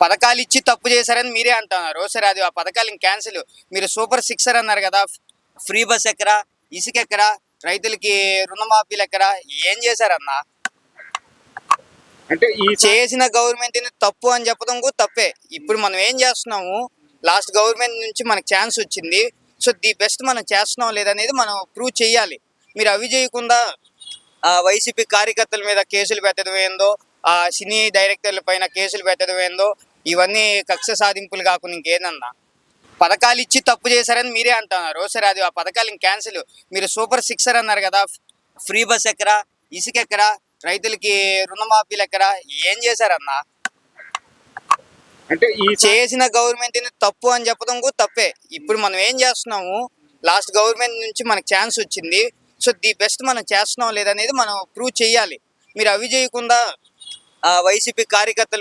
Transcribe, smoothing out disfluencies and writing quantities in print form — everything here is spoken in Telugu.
పథకాలు ఇచ్చి తప్పు చేశారని మీరే అంటున్నారు. సరే అది ఆ పథకాలు క్యాన్సిల్. మీరు సూపర్ సిక్సర్ అన్నారు కదా, ఫ్రీ బస్ ఎక్కరా, ఇసుక ఎక్కరా, రైతులకి రుణమాఫీలు ఎక్కరా, ఏం చేశారన్నా? అంటే ఈ చేసిన గవర్నమెంట్ తప్పు అని చెప్పడం కూడా తప్పే. ఇప్పుడు మనం ఏం చేస్తున్నాము, లాస్ట్ గవర్నమెంట్ నుంచి మనకు ఛాన్స్ వచ్చింది. సో ది బెస్ట్ మనం చేస్తున్నాం లేదనేది మనం ప్రూవ్ చేయాలి. మీరు అవి చేయకుండా వైసీపీ కార్యకర్తల మీద కేసులు పెట్టడం ఏందో, సినీ డైరెక్టర్ల పైన కేసులు పెట్టడం ఏందో, ఇవన్నీ కక్ష సాధింపులు కాకుండా ఇంకేదన్నా? పథకాలు ఇచ్చి తప్పు చేశారని మీరే అంటున్నారు. సరే అది ఆ పథకాలు క్యాన్సిల్. మీరు సూపర్ సిక్సర్ అన్నారు కదా, ఫ్రీ బస్ ఎక్కరా, ఇసుక ఎక్కరా, రైతులకి రుణమాఫీలు ఎక్కరా, ఏం చేశారన్నా? అంటే ఈ చేసిన గవర్నమెంట్ తప్పు అని చెప్పడం కూడా తప్పే. ఇప్పుడు మనం ఏం చేస్తున్నాము, లాస్ట్ గవర్నమెంట్ నుంచి మనకు ఛాన్స్ వచ్చింది. సో ది బెస్ట్ మనం చేస్తున్నాం లేదనేది మనం ప్రూవ్ చేయాలి. మీరు అవి చేయకుండా వైసీపీ కార్యకర్తలు